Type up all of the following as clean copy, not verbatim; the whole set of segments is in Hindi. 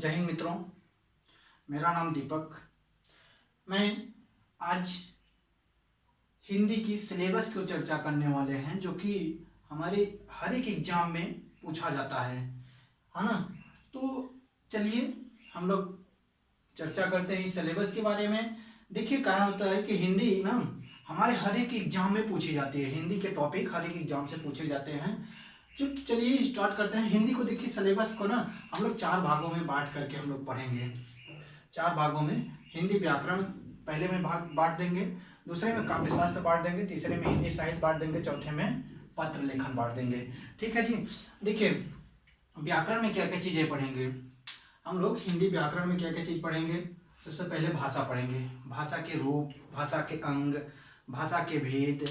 जय हिंद मित्रों, मेरा नाम दीपक। मैं आज हिंदी की सिलेबस को चर्चा करने वाले हैं जो कि हमारे हर एक एग्जाम में पूछा जाता है ना। तो चलिए हम लोग चर्चा करते हैं इस सिलेबस के बारे में। देखिए क्या होता है कि हिंदी ना हमारे हर एक एग्जाम में पूछी जाती है। हिंदी के टॉपिक हर एक एग्जाम से पूछे जाते हैं। चलिए स्टार्ट करते हैं। हिंदी को देखिए सिलेबस को ना हम लोग 4 भागों में बांट करके हम लोग पढ़ेंगे। 4 भागों में हिंदी व्याकरण पहले में भाग बांट देंगे, दूसरे में काव्य शास्त्र बांट देंगे, तीसरे में हिंदी साहित्य बांट देंगे, चौथे में पत्र लेखन बांट देंगे। ठीक है जी। देखिए व्याकरण में क्या क्या चीजें पढ़ेंगे हम लोग। हिंदी व्याकरण में क्या क्या चीज पढ़ेंगे। सबसे पहले भाषा पढ़ेंगे, भाषा के रूप, भाषा के अंग, भाषा के भेद,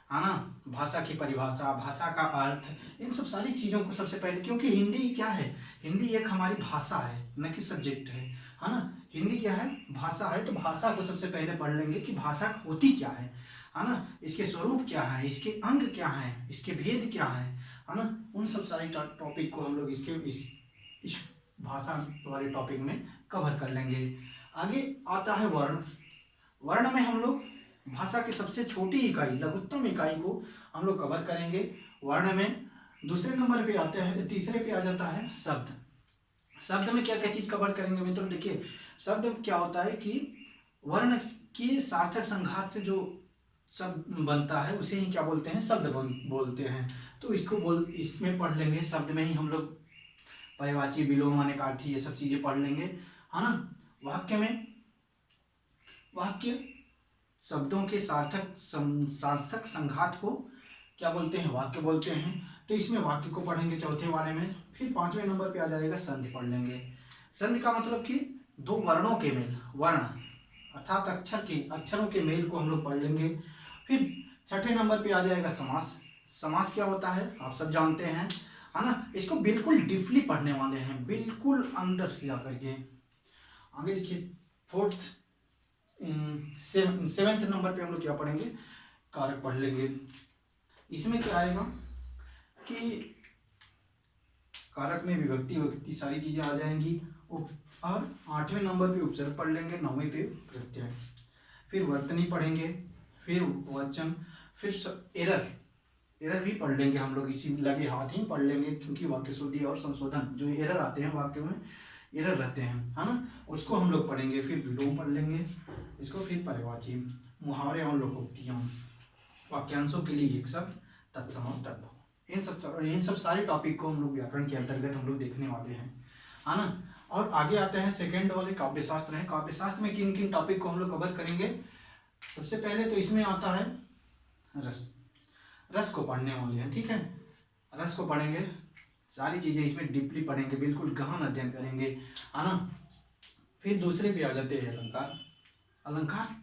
है ना, भाषा की परिभाषा, भाषा का अर्थ, इन सब सारी चीजों को सबसे पहले, क्योंकि हिंदी क्या है, हिंदी एक हमारी भाषा है न कि सब्जेक्ट है ना। हिंदी क्या है, भाषा है। तो भाषा को सबसे पहले पढ़ लेंगे कि भाषा होती क्या है ना, इसके स्वरूप क्या है, इसके अंग क्या है, इसके भेद क्या है ना। उन सब सारी टॉपिक को हम लोग इस भाषा वाले टॉपिक में कवर कर लेंगे। आगे आता है वर्ण। वर्ण में हम लोग भाषा की सबसे छोटी इकाई, लघुत्तम इकाई को हम लोग कवर करेंगे वर्ण में। दूसरे नंबर पे आता है, तीसरे पे आ जाता है शब्द। शब्द में क्या क्या चीज कवर करेंगे मित्रों। देखिए शब्द क्या होता है कि वर्ण की सार्थक संघात से जो शब्द बनता है उसे ही क्या बोलते हैं, शब्द बोलते हैं। तो इसमें पढ़ लेंगे। शब्द में ही हम लोग पर्यायवाची, विलोम, अनेकार्थी, ये सब चीजें पढ़ लेंगे, है ना। वाक्य में वाक्य शब्दों के सार्थक संघात को क्या बोलते हैं, वाक्य बोलते हैं। तो इसमें वाक्य को पढ़ेंगे चौथे वाले में। फिर 5वें नंबर पे आ जाएगा संधि पढ़ लेंगे। संधि का मतलब कि दो वर्णों के मेल, वर्ण अर्थात अक्षरों के मेल को हम लोग पढ़ लेंगे। फिर 6ठे नंबर पे आ जाएगा समास। समास क्या होता है आप सब जानते हैं, है ना। इसको बिल्कुल डीपली पढ़ने वाले हैं, बिल्कुल अंदर से जाकर के। आगे देखिए सेवेंथ नंबर पे हम लोग क्या पढ़ेंगे, कारक पढ़ लेंगे। इसमें क्या आएगा कि कारक में विभक्ति सारी चीजें आ जाएंगी। और 8वें नंबर पे उपसर्ग पढ़ लेंगे, 9वें पे प्रत्यय, फिर वर्तनी पढ़ेंगे, फिर वचन, फिर एरर भी पढ़ लेंगे हम लोग, इसी लगे हाथ ही पढ़ लेंगे। क्योंकि वाक्य शुद्धि और संशोधन, जो एरर आते हैं वाक्य में, एरर रहते हैं, है ना, उसको हम लोग पढ़ेंगे। फिर विलोम पढ़ लेंगे इसको, फिर पर्यायवाची, मुहावरे और लोकोक्तियां, वाक्यांशों के लिए एक शब्द, तत्सम तद्भव, इन सब सारे टॉपिक को हम लोग व्याकरण के अंतर्गत हम लोग देखने वाले हैं, है ना। और आगे आते हैं सेकंड वाले काव्य शास्त्र है। काव्य शास्त्र में किन किन टॉपिक को हम लोग कवर करेंगे। सबसे पहले तो इसमें आता है रस। रस को पढ़ने वाले हैं, ठीक है। रस को पढ़ेंगे, सारी चीजें इसमें डीपली पढ़ेंगे, बिल्कुल गहन अध्ययन करेंगे, है ना। फिर दूसरे पे आ जाते हैं अलंकार। अलंकार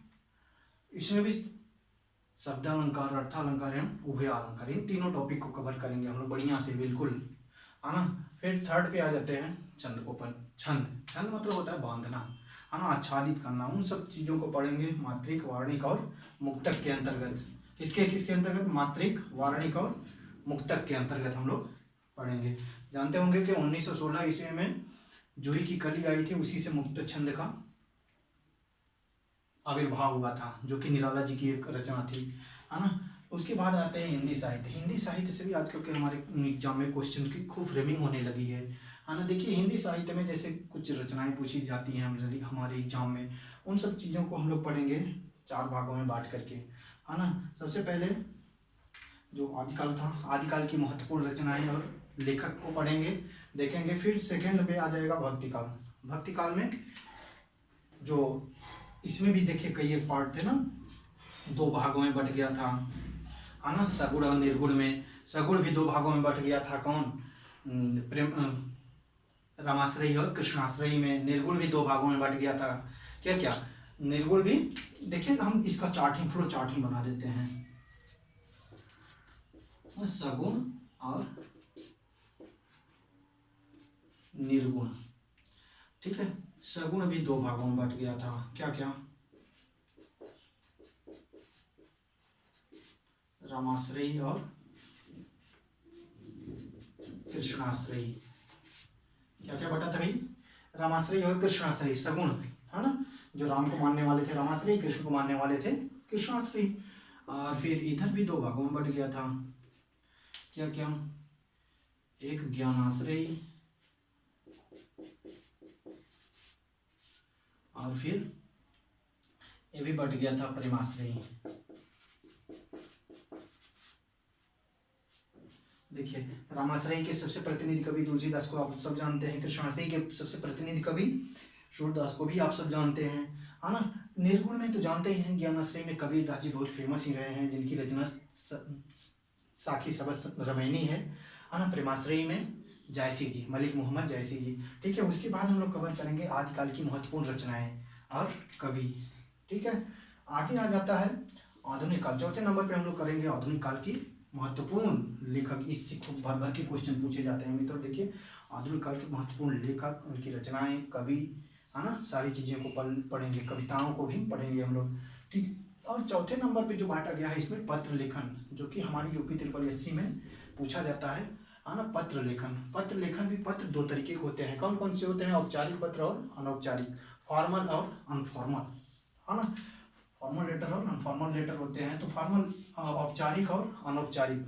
इसमें भी शब्द अलंकार, अर्थ अलंकार एवं उभय अलंकार, इन तीनों टॉपिक को कवर करेंगे हम लोग बढ़िया से, बिल्कुल, है ना। फिर थर्ड पे आ जाते हैं छंद को। छंद मतलब होता है बांधना, है ना, आच्छादित करना। उन सब चीजों को पढ़ेंगे मात्रिक, वार्णिक और मुक्तक के अंतर्गत। किसके अंतर्गत, मात्रिक, वार्णिक और मुक्तक के अंतर्गत हम लोग पढ़ेंगे। जानते होंगे कि 1916 ईस्वी में जूही की कली आई थी, उसी से मुक्त छंद का आविर्भाव हुआ था, जो कि निराला जी की एक रचना थी, है ना। उसके बाद आते हैं हिंदी साहित्य। हिंदी साहित्य से भी आजकल के हमारे एग्जाम में क्वेश्चन की खूब फ्रेमिंग होने लगी है ना। देखिए हिंदी साहित्य में जैसे कुछ रचनाएं पूछी जाती हैं हमारे एग्जाम में, उन सब चीज़ों को हम लोग पढ़ेंगे 4 भागों में बांट करके, है ना। सबसे पहले जो आदिकाल था, आदिकाल की महत्वपूर्ण रचनाएं और लेखक को पढ़ेंगे, देखेंगे। फिर सेकेंड पे आ जाएगा भक्तिकाल। भक्तिकाल में जो इसमें भी देखिए कई एक पार्ट थे ना, 2 भागों में बट गया था, है ना। सगुण और निर्गुण में, सगुण भी 2 भागों में बट गया था। कौन, प्रेम, रामाश्रयी और कृष्णाश्रयी में। निर्गुण भी 2 भागों में बट गया था। क्या क्या निर्गुण भी, देखिए हम इसका फ्लो चार्ट ही बना देते हैं। सगुण और निर्गुण, ठीक है। सगुण भी 2 भागों में बट गया था। क्या क्या, रामाश्रयी और कृष्णाश्रयी। क्या क्या बटा था भाई, रामाश्रयी और कृष्णाश्रयी सगुण, है ना, जो राम को मानने वाले थे रामाश्रयी, कृष्ण को मानने वाले थे कृष्णाश्रयी। और फिर इधर भी दो भागों में बट गया था, क्या क्या, एक ज्ञानाश्रयी और फिर ये भी बट गया था प्रेमाश्रयी। देखिए रामाश्रयी के सबसे प्रतिनिधि कवि तुलसीदास को आप सब जानते हैं, कृष्णाश्रयी के सबसे प्रतिनिधि कवि सूरदास को भी आप सब जानते हैं, है ना। निर्गुण में तो जानते ही हैं, ज्ञानाश्रयी में कबीरदास जी बहुत फेमस ही रहे हैं, जिनकी रचना साखी सबस रमैनी है ना। प्रेमाश्रयी में जायसी जी, मलिक मोहम्मद जायसी जी। ठीक है, उसके बाद हम लोग कवर करेंगे आदिकाल की महत्वपूर्ण रचनाएं और कवि। ठीक है, आगे आ जाता है आधुनिक काल। चौथे नंबर पे हम लोग करेंगे आधुनिक काल की महत्वपूर्ण लेखक। इससे खूब भर भर के क्वेश्चन पूछे जाते हैं मित्रों। देखिए आधुनिक काल के महत्वपूर्ण लेखक, उनकी रचनाएं, कवि, है ना, सारी चीज़ें को पढ़ेंगे, कविताओं को भी पढ़ेंगे हम लोग। ठीक, और चौथे नंबर पे जो बांटा गया है इसमें पत्र लेखन, जो कि हमारी यूपी 380 में पूछा जाता है ना। पत्र लेखन, पत्र लेखन भी, पत्र दो तरीके के होते हैं। कौन कौन से होते हैं? औपचारिक पत्र और अनौपचारिक, फॉर्मल और अनफॉर्मल, है ना। फॉर्मल लेटर और अनफॉर्मल लेटर होते हैं। तो फॉर्मल, औपचारिक और अनौपचारिक,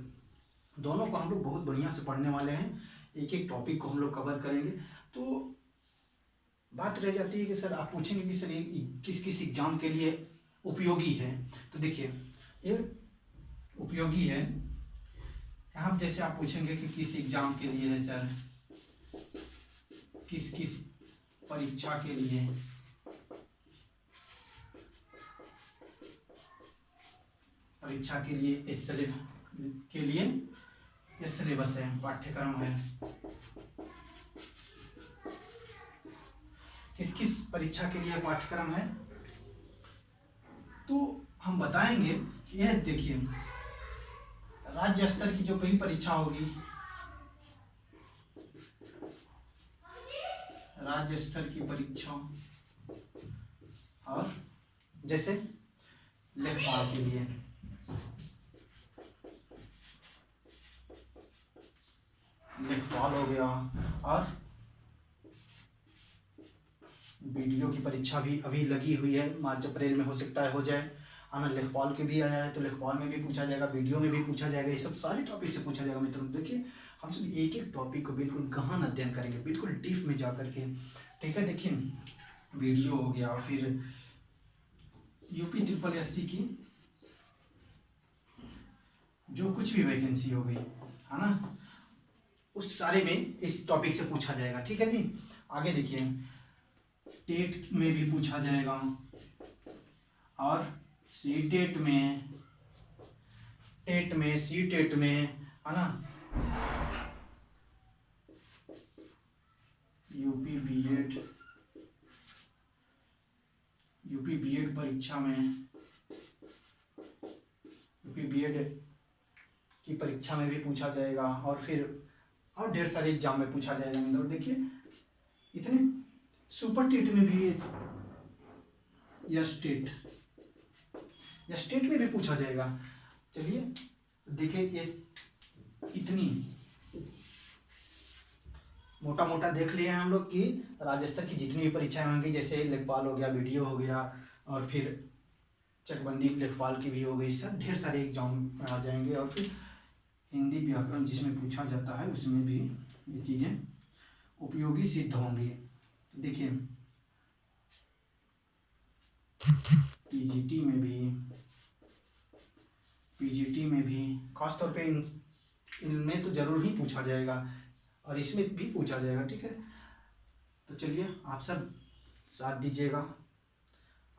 दोनों को हम लोग बहुत बढ़िया से पढ़ने वाले हैं। एक एक टॉपिक को हम लोग कवर करेंगे। तो बात रह जाती है कि सर आप पूछेंगे कि सर ये किस किस एग्जाम के लिए उपयोगी है। तो देखिए ये उपयोगी है, यहाँ जैसे आप पूछेंगे कि किस एग्जाम के लिए है सर, किस किस परीक्षा के लिए, परीक्षा के लिए इस के लिए ये सिलेबस है, पाठ्यक्रम है। किस किस परीक्षा के लिए पाठ्यक्रम है, तो हम बताएंगे कि यह देखिए राज्य स्तर की जो कोई परीक्षा होगी, राज्य स्तर की परीक्षा, और जैसे लेखपाल के लिए, लेखपाल हो गया, और वीडियो की परीक्षा भी अभी लगी हुई है, मार्च अप्रैल में हो सकता है हो जाए, है ना। लेखपाल के भी आया है, तो लेखपाल में भी पूछा जाएगा, वीडियो में भी पूछा जाएगा, ये सब सारे टॉपिक से पूछा जाएगा मित्रों। देखिए हम सब एक एक टॉपिक को बिल्कुल गहन अध्ययन करेंगे, बिल्कुल डीप में जा करके। ठीक है, देखिए वीडियो हो गया, फिर यूपी 380 की जो कुछ भी वैकेंसी हो गई, है ना, उस सारे में इस टॉपिक से पूछा जाएगा। ठीक है जी, आगे देखिए टेट में भी पूछा जाएगा, और सी टेट में, टेट में, सी टेट में, है ना, यूपी बीएड परीक्षा में, यूपी बीएड की परीक्षा में भी पूछा जाएगा, और फिर और ढेर सारे एग्जाम में पूछा जाएगा मित्रों। देखिए इतने सुपर टेट में भी, या स्टेट में भी पूछा जाएगा। चलिए देखिए ये इतनी मोटा मोटा देख लिए हैं हम लोग कि राज्य स्तर की जितनी भी परीक्षाएं होंगी, जैसे लेखपाल हो गया, वीडियो हो गया, और फिर चकबंदी लेखपाल की भी हो गई, सब ढेर सारे एग्जाम में आ जाएंगे। और फिर हिंदी व्याकरण जिसमें पूछा जाता है उसमें भी ये चीज़ें उपयोगी सिद्ध होंगी। तो देखिए पीजीटी में भी खासतौर पे इनमें तो जरूर ही पूछा जाएगा, और इसमें भी पूछा जाएगा। ठीक है, तो चलिए आप सब साथ दीजिएगा,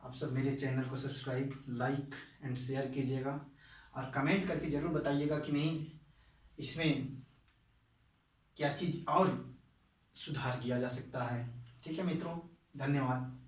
आप सब मेरे चैनल को सब्सक्राइब, लाइक एंड शेयर कीजिएगा, और कमेंट करके ज़रूर बताइएगा कि नहीं इसमें क्या चीज़ और सुधार किया जा सकता है। ठीक है मित्रों, धन्यवाद।